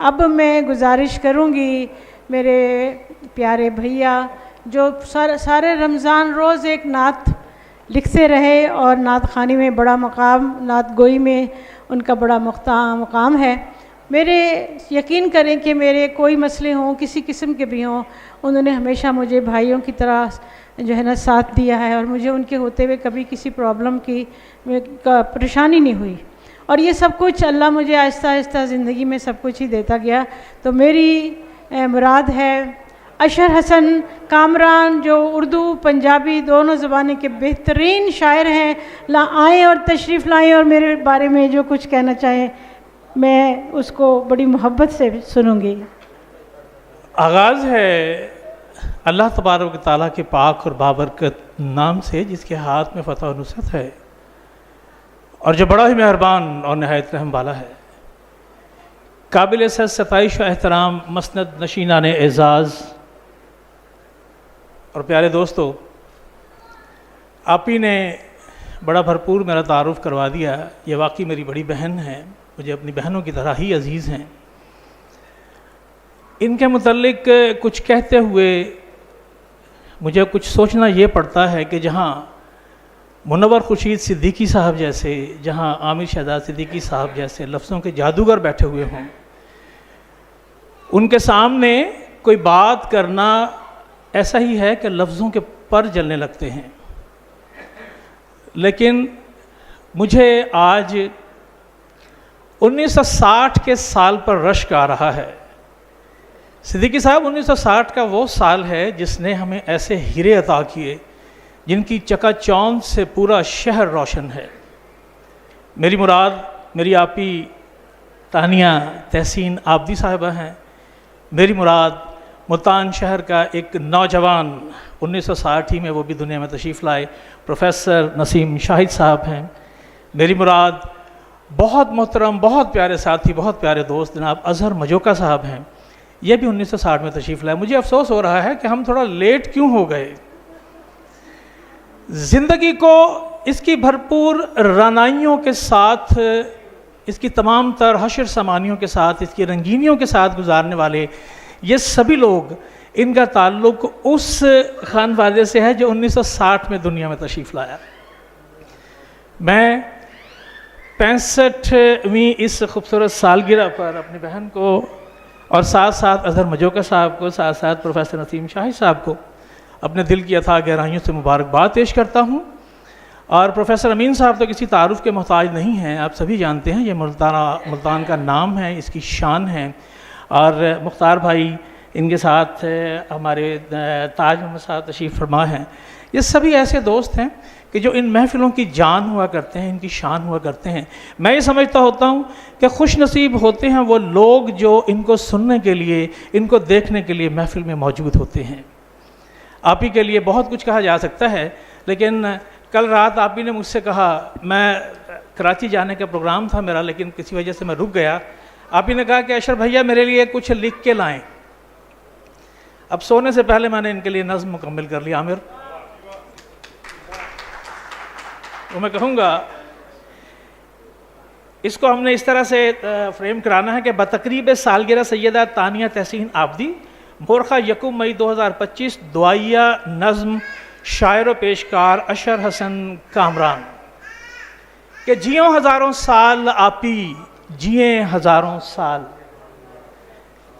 अब मैं गुजारिश करूँगी मेरे प्यारे भैया जो सारे रमज़ान रोज़ एक नात लिखते रहे और नात ख़ानी में बड़ा मकाम, नात गोई में उनका बड़ा मकाम है। मेरे यकीन करें कि मेरे कोई मसले हों, किसी किस्म के भी हों, उन्होंने हमेशा मुझे भाइयों की तरह जो है ना साथ दिया है और मुझे उनके होते हुए कभी किसी प्रॉब्लम की परेशानी नहीं हुई। और ये सब कुछ अल्लाह मुझे आहिस्ता आहिस्ता ज़िंदगी में सब कुछ ही देता गया। तो मेरी मुराद है अशर हसन कामरान जो उर्दू पंजाबी दोनों ज़बानी के बेहतरीन शायर हैं, आएँ और तशरीफ़ लाएँ और मेरे बारे में जो कुछ कहना चाहें मैं उसको बड़ी मोहब्बत से सुनूंगी। आगाज़ है अल्लाह तबारक व तआला के पाक और बाबरकत नाम से जिसके हाथ में फ़तह और नुसरत है और जो बड़ा ही मेहरबान और नहायत रहम वाला है। काबिल सताइश व एहतराम मसनद नशीनान एज़ाज़ और प्यारे दोस्तों, आप ही ने बड़ा भरपूर मेरा तारुफ़ करवा दिया। ये वाकई मेरी बड़ी बहन है, मुझे अपनी बहनों की तरह ही अज़ीज़ हैं। इनके मुतल्लिक कुछ कहते हुए मुझे कुछ सोचना ये पड़ता है कि जहाँ मुनव्वर खुर्शीद सिद्दीकी साहब जैसे, जहाँ आमिर शहजाद सिद्दीकी साहब जैसे लफ्ज़ों के जादूगर बैठे हुए हों, उनके सामने कोई बात करना ऐसा ही है कि लफ्ज़ों के पर जलने लगते हैं। लेकिन मुझे आज 1960 के साल पर रश्क आ रहा है। सिद्दीकी साहब 1960 का वो साल है जिसने हमें ऐसे हीरे अता किए जिनकी चकाचौंध से पूरा शहर रोशन है। मेरी मुराद मेरी आपी तानिया तहसीन आबदी साहिबा हैं। मेरी मुराद मुल्तान शहर का एक नौजवान 1960 ही में वो भी दुनिया में तशरीफ़ लाए प्रोफेसर नसीम शाहिद साहब हैं। मेरी मुराद बहुत मोहतरम, बहुत प्यारे साथी, बहुत प्यारे दोस्त जनाब अज़हर मजोका साहब हैं। ये भी 1960 में तशरीफ़ लाए। मुझे अफसोस हो रहा है कि हम थोड़ा लेट क्यों हो गए। ज़िंदगी को इसकी भरपूर रानाइयों के साथ, इसकी तमाम तर हशर समानियों के साथ, इसकी रंगीनियों के साथ गुजारने वाले ये सभी लोग, इनका ताल्लुक़ उस खानवादे से है जो 1960 में दुनिया में तशरीफ़ लाया। मैं 65वीं इस खूबसूरत सालगिरह पर अपनी बहन को और साथ साथ अज़हर मजोका साहब को, साथ साथ प्रोफेसर नसीम शाहिद साहब को अपने दिल की अथाह गहराइयों से मुबारकबाद पेश करता हूँ। और प्रोफेसर अमीन साहब तो किसी तारुफ़ के मोहताज नहीं हैं, आप सभी जानते हैं। ये मुल्तान का नाम है, इसकी शान है। और मुख्तार भाई इनके साथ हमारे ताज मोहम्मद साहब तशरीफ़ फरमा हैं। ये सभी ऐसे दोस्त हैं कि जो इन महफ़िलों की जान हुआ करते हैं, इनकी शान हुआ करते हैं। मैं ये समझता होता हूँ कि खुश नसीब होते हैं वो लोग जो इनको सुनने के लिए, इनको देखने के लिए महफ़िल में मौजूद होते हैं। आप ही के लिए बहुत कुछ कहा जा सकता है, लेकिन कल रात आप ही ने मुझसे कहा, मैं कराची जाने का प्रोग्राम था मेरा लेकिन किसी वजह से मैं रुक गया। आप ही ने कहा कि अशर भैया मेरे लिए कुछ लिख के लाएं। अब सोने से पहले मैंने इनके लिए नज़्म मुकम्मल कर लिया। आमिर, तो मैं कहूँगा इसको हमने इस तरह से फ्रेम कराना है कि बतकरीब सालगिरह सैयदा तानिया तहसीन आबदी, मोरखा यकुम मई 2025, दुआइया नज़्म शायर व पेशकार अशर हसन कामरान के जियो हज़ारों साल आपी, जिए हज़ारों साल,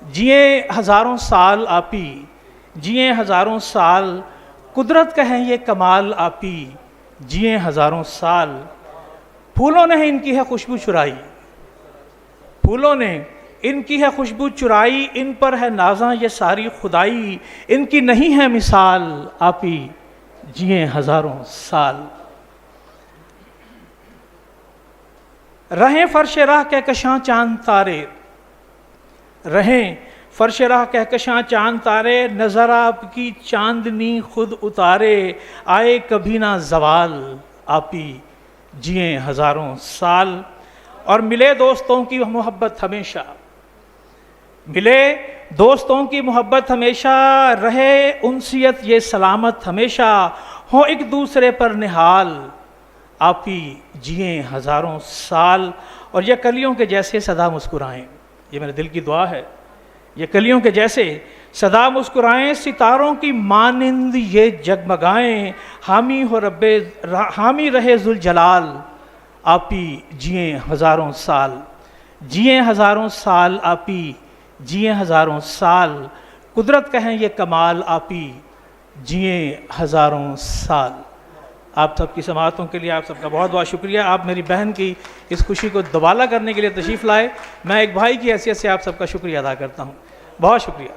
जिए हज़ारों साल आपी, जिए हज़ारों साल, कुदरत का है ये कमाल आपी, जिए हज़ारों साल। फूलों ने इनकी है खुशबू चुराई, फूलों ने इनकी है खुशबू चुराई, इन पर है नाज़ा ये सारी खुदाई, इनकी नहीं है मिसाल आपी, जिए हज़ारों साल। रहें फर्श राह कहकशां चांद तारे, रहें फर्श राह कहकशां चांद तारे, नज़र आपकी चांदनी खुद उतारे, आए कभी ना जवाल आपी, जिए हज़ारों साल। और मिले दोस्तों की मोहब्बत हमेशा, मिले दोस्तों की मोहब्बत हमेशा, रहे उनसियत ये सलामत हमेशा, हो एक दूसरे पर निहाल आप ही जिए हज़ारों साल और यह कलियों के जैसे सदा मुस्कुराएं। ये मेरे दिल की दुआ है। ये कलियों के जैसे सदा मुस्कुराएं, सितारों की मानिंद ये जगमगाएं, हामी रहे जुल जलाल, आपी जिए हज़ारों साल, जिए हज़ारों साल आपी, जिए हज़ारों साल, कुदरत कहें ये कमाल आपी, जिए हज़ारों साल। आप सबकी समाअतों के लिए आप सबका बहुत बहुत शुक्रिया। आप मेरी बहन की इस खुशी को दुबाला करने के लिए तशरीफ़ लाए। मैं एक भाई की हैसियत से आप सबका शुक्रिया अदा करता हूँ। बहुत शुक्रिया।